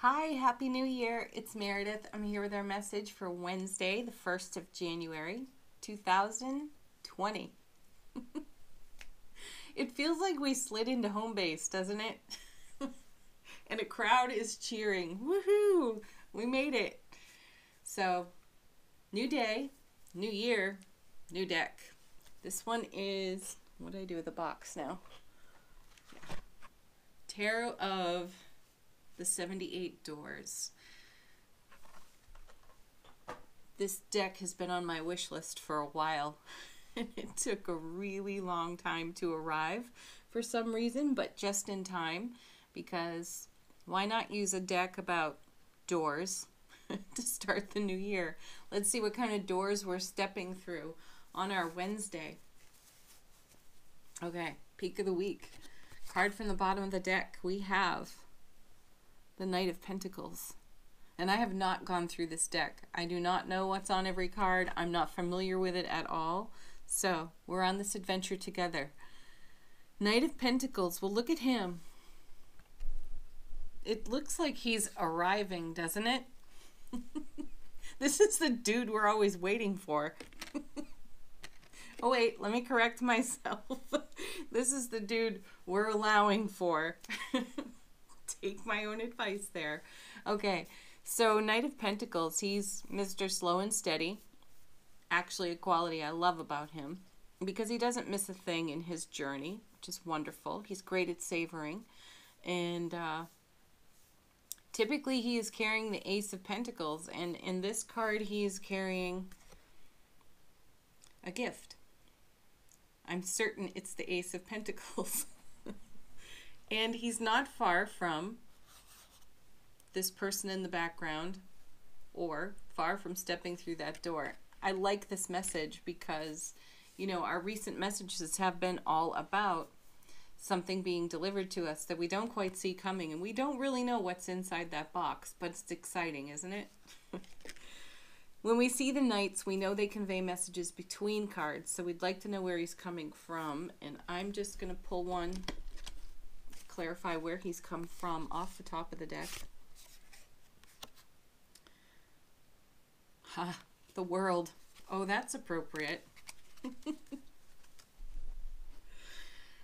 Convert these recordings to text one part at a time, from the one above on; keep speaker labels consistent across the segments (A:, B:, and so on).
A: Hi, Happy New Year. It's Meredith. I'm here with our message for Wednesday, the 1st of January, 2020. It feels like we slid into home base, doesn't it? And a crowd is cheering. Woohoo! We made it. So, new day, new year, new deck. This one is, what do I do with the box now? Tarot of the 78 Doors. This deck has been on my wish list for a while, and it took a really long time to arrive for some reason, but just in time, because why not use a deck about doors to start the new year? Let's see what kind of doors we're stepping through on our Wednesday. Okay, peak of the week. Card from the bottom of the deck, we have the Knight of Pentacles. And I have not gone through this deck. I do not know what's on every card. I'm not familiar with it at all. So we're on this adventure together. Knight of Pentacles. Well, look at him. It looks like he's arriving, doesn't it? This is the dude we're always waiting for. Oh, wait, let me correct myself. This is the dude we're allowing for. Take my own advice there. Okay, so Knight of Pentacles, he's Mr. Slow and Steady. Actually, a quality I love about him because he doesn't miss a thing in his journey, which is wonderful. He's great at savoring. And typically he is carrying the Ace of Pentacles. And in this card, he is carrying a gift. I'm certain it's the Ace of Pentacles. And he's not far from this person in the background or far from stepping through that door. I like this message because, you know, our recent messages have been all about something being delivered to us that we don't quite see coming, and we don't really know what's inside that box, but it's exciting, isn't it? When we see the knights, we know they convey messages between cards, so we'd like to know where he's coming from, and I'm just going to pull one to clarify where he's come from off the top of the deck. Ha, the world. Oh, that's appropriate.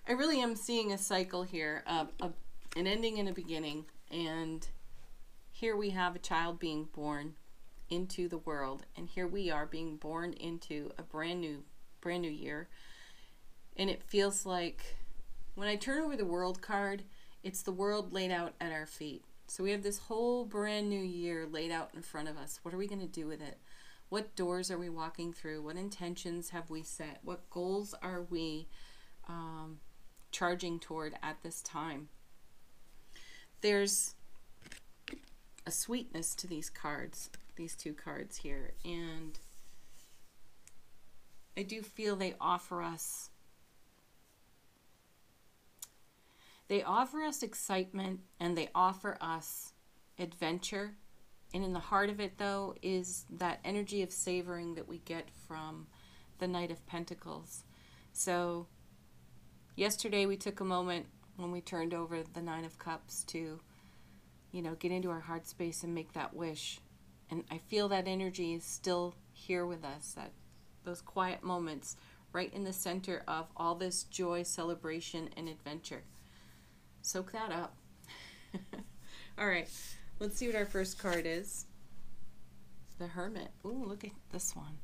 A: I really am seeing a cycle here, an ending and a beginning, and here we have a child being born into the world, and here we are being born into a brand new year. And it feels like when I turn over the world card, it's the world laid out at our feet. So we have this whole brand new year laid out in front of us. What are we going to do with it? What doors are we walking through? What intentions have we set? What goals are we charging toward at this time? There's a sweetness to these cards, these two cards here, and I do feel they offer us excitement, and they offer us adventure. And in the heart of it, though, is that energy of savoring that we get from the Knight of Pentacles. So yesterday we took a moment when we turned over the Nine of Cups to, you know, get into our heart space and make that wish. And I feel that energy is still here with us, that those quiet moments right in the center of all this joy, celebration, and adventure. Soak that up. All right, let's see what our first card is. The Hermit. Ooh, look at this one.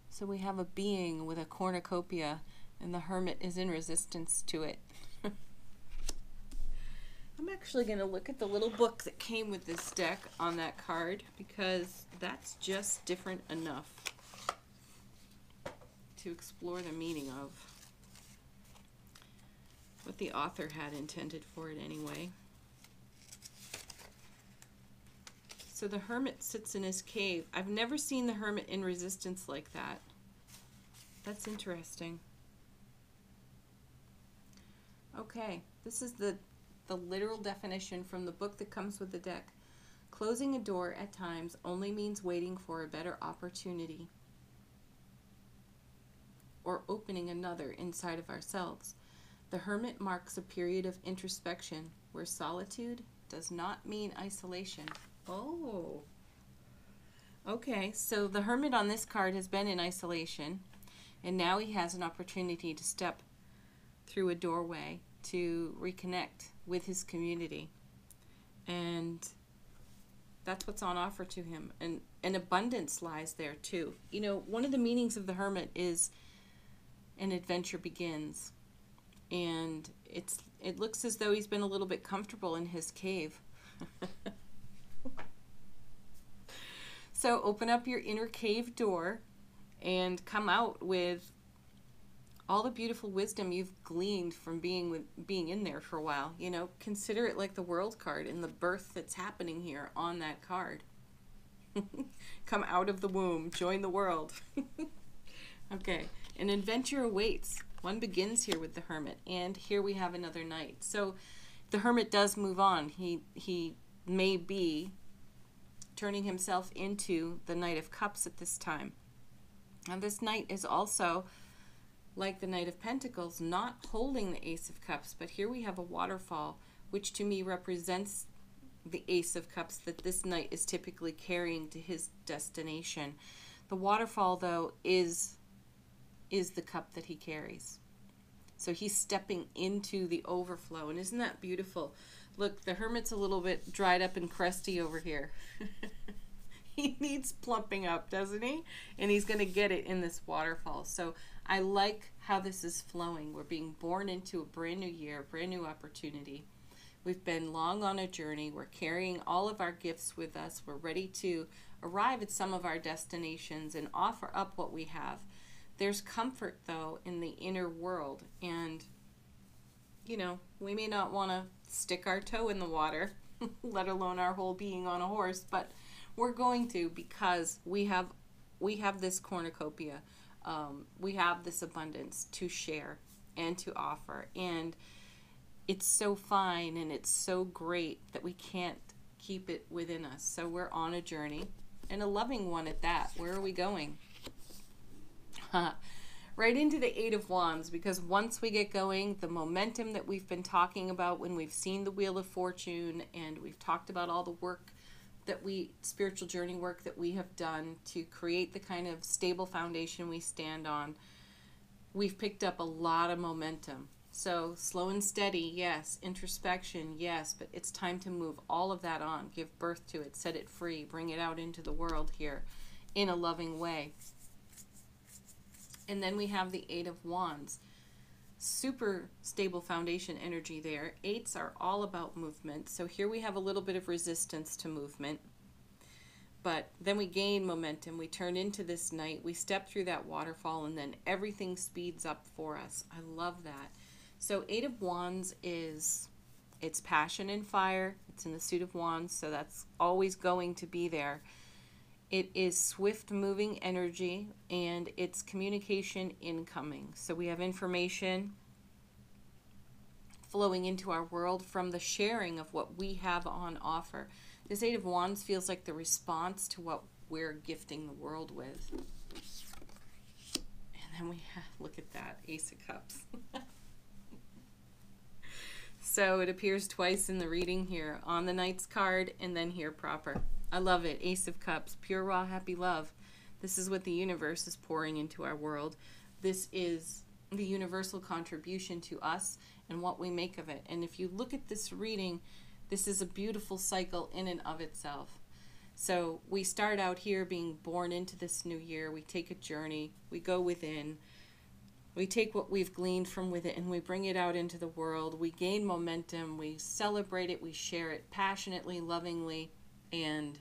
A: So we have a being with a cornucopia, and the Hermit is in resistance to it. I'm actually going to look at the little book that came with this deck on that card, because that's just different enough to explore the meaning of what the author had intended for it anyway. So the Hermit sits in his cave. I've never seen the Hermit in resistance like that. That's interesting. Okay, this is the literal definition from the book that comes with the deck. Closing a door at times only means waiting for a better opportunity or opening another inside of ourselves. The hermit marks a period of introspection where solitude does not mean isolation. Oh, okay. So the hermit on this card has been in isolation, and now he has an opportunity to step through a doorway to reconnect with his community. And that's what's on offer to him. And abundance lies there too. You know, one of the meanings of the hermit is an adventure begins. And it looks as though he's been a little bit comfortable in his cave. So open up your inner cave door and come out with all the beautiful wisdom you've gleaned from being in there for a while. You know, consider it like the world card and the birth that's happening here on that card. Come out of the womb, join the world. Okay, an adventure awaits. One begins here with the hermit, and here we have another knight. So the hermit does move on. He may be turning himself into the Knight of Cups at this time. And this knight is also, like the Knight of Pentacles, not holding the Ace of Cups, but here we have a waterfall, which to me represents the Ace of Cups that this knight is typically carrying to his destination. The waterfall, though, is the cup that he carries. So he's stepping into the overflow, and isn't that beautiful? Look, the hermit's a little bit dried up and crusty over here. He needs plumping up, doesn't he? And he's going to get it in this waterfall. So I like how this is flowing. We're being born into a brand new year, brand new opportunity. We've been long on a journey. We're carrying all of our gifts with us. We're ready to arrive at some of our destinations and offer up what we have. There's comfort, though, in the inner world. And, you know, we may not want to stick our toe in the water, let alone our whole being on a horse, but we're going to, because we have this cornucopia. We have this abundance to share and to offer. And it's so fine and it's so great that we can't keep it within us. So we're on a journey, and a loving one at that. Where are we going? Right into the Eight of Wands, because once we get going, the momentum that we've been talking about when we've seen the Wheel of Fortune, and we've talked about all the work that spiritual journey work that we have done to create the kind of stable foundation we stand on, we've picked up a lot of momentum. So slow and steady, yes. Introspection, yes. But it's time to move all of that on, give birth to it, set it free, bring it out into the world here in a loving way. And then we have the Eight of Wands. Super stable foundation energy there. Eights are all about movement. So here we have a little bit of resistance to movement. But then we gain momentum. We turn into this knight. We step through that waterfall, and then everything speeds up for us. I love that. So Eight of Wands it's passion and fire. It's in the suit of wands, so that's always going to be there. It is swift moving energy, and it's communication incoming. So we have information flowing into our world from the sharing of what we have on offer. This Eight of Wands feels like the response to what we're gifting the world with. And then we have, look at that, Ace of Cups. So it appears twice in the reading here, on the Knight's card and then here proper. I love it. Ace of Cups, pure, raw, happy love. This is what the universe is pouring into our world. This is the universal contribution to us and what we make of it. And if you look at this reading, this is a beautiful cycle in and of itself. So we start out here being born into this new year. We take a journey. We go within. We take what we've gleaned from within and we bring it out into the world. We gain momentum. We celebrate it. We share it passionately, lovingly. And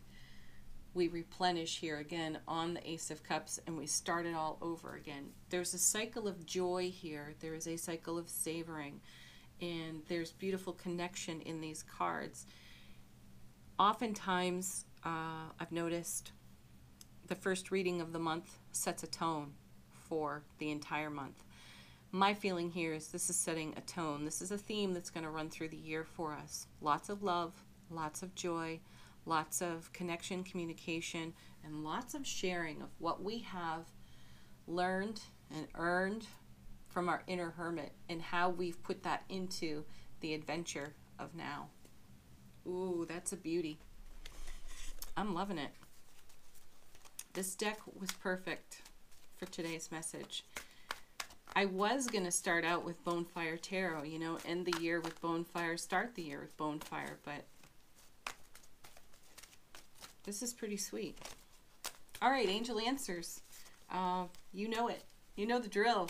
A: we replenish here again on the Ace of Cups, and we start it all over again. There's a cycle of joy here. There is a cycle of savoring, and there's beautiful connection in these cards. Oftentimes, I've noticed the first reading of the month sets a tone for the entire month. My feeling here is this is setting a tone. This is a theme that's going to run through the year for us. Lots of love, lots of joy, lots of connection, communication, and lots of sharing of what we have learned and earned from our inner hermit and how we've put that into the adventure of now. Ooh, that's a beauty. I'm loving it. This deck was perfect for today's message. I was going to start out with Bonefire Tarot, you know, end the year with Bonefire, start the year with Bonefire, but this is pretty sweet. All right, Angel Answers. You know it. You know the drill.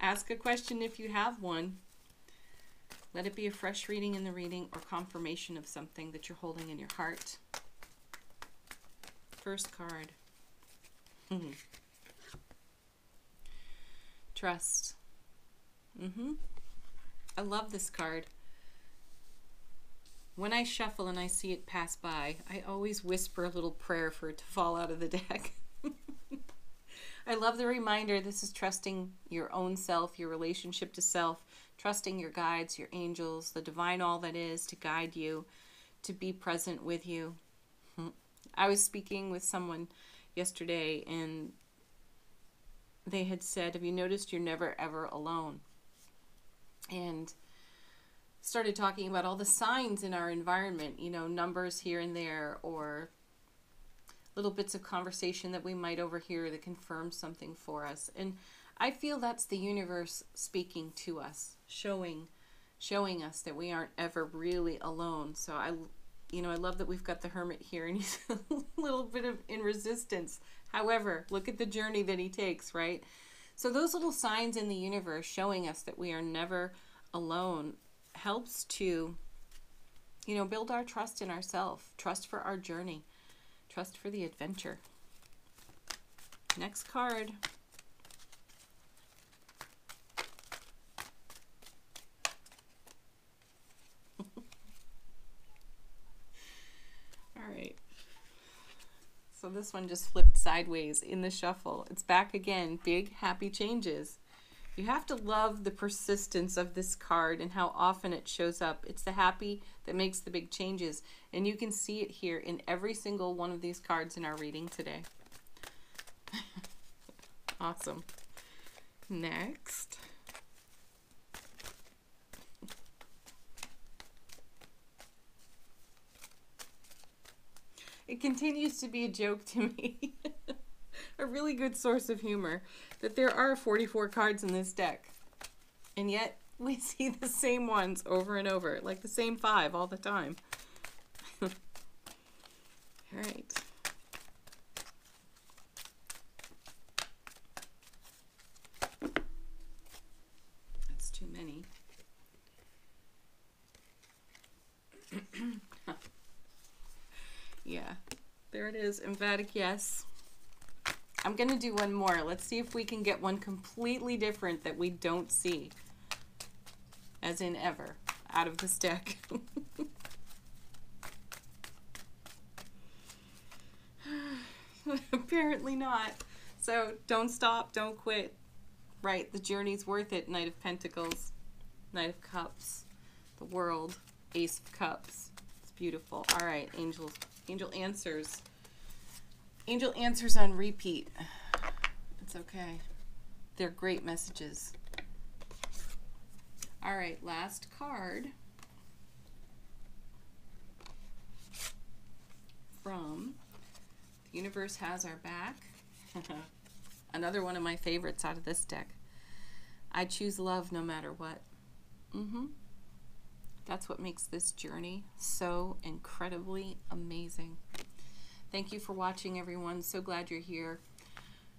A: Ask a question if you have one. Let it be a fresh reading in the reading or confirmation of something that you're holding in your heart. First card. Trust. I love this card. When I shuffle and I see it pass by, I always whisper a little prayer for it to fall out of the deck. I love the reminder. This is trusting your own self, your relationship to self, trusting your guides, your angels, the divine all that is to guide you, to be present with you. I was speaking with someone yesterday and they had said, have you noticed you're never ever alone? And started talking about all the signs in our environment, you know, numbers here and there, or little bits of conversation that we might overhear that confirm something for us. And I feel that's the universe speaking to us, showing us that we aren't ever really alone. So I love that we've got the Hermit here and he's a little bit in resistance. However, look at the journey that he takes, right? So those little signs in the universe showing us that we are never alone helps to, you know, build our trust in ourselves, trust for our journey, trust for the adventure. Next card. All right. So this one just flipped sideways in the shuffle. It's back again. Big, happy changes. You have to love the persistence of this card and how often it shows up. It's the happy that makes the big changes. And you can see it here in every single one of these cards in our reading today. Awesome. Next. It continues to be a joke to me. A really good source of humor that there are 44 cards in this deck. And yet we see the same ones over and over, like the same 5 all the time. All right. That's too many. Yeah, there it is. Emphatic yes. I'm going to do one more. Let's see if we can get one completely different that we don't see. As in ever. Out of this deck. Apparently not. So don't stop. Don't quit. Right. The journey's worth it. Knight of Pentacles. Knight of Cups. The World. Ace of Cups. It's beautiful. All right. Angel Answers. Angel Answers on repeat. It's okay. They're great messages. All right, last card from The Universe Has Our Back. Another one of my favorites out of this deck. I choose love no matter what. That's what makes this journey so incredibly amazing. Thank you for watching, everyone. So glad you're here.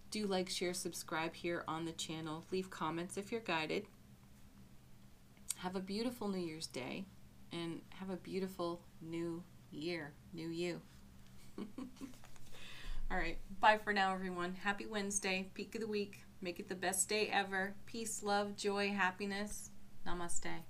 A: Do like, share, subscribe here on the channel. Leave comments if you're guided. Have a beautiful New Year's Day. And have a beautiful new year. New you. All right. Bye for now, everyone. Happy Wednesday. Peak of the week. Make it the best day ever. Peace, love, joy, happiness. Namaste.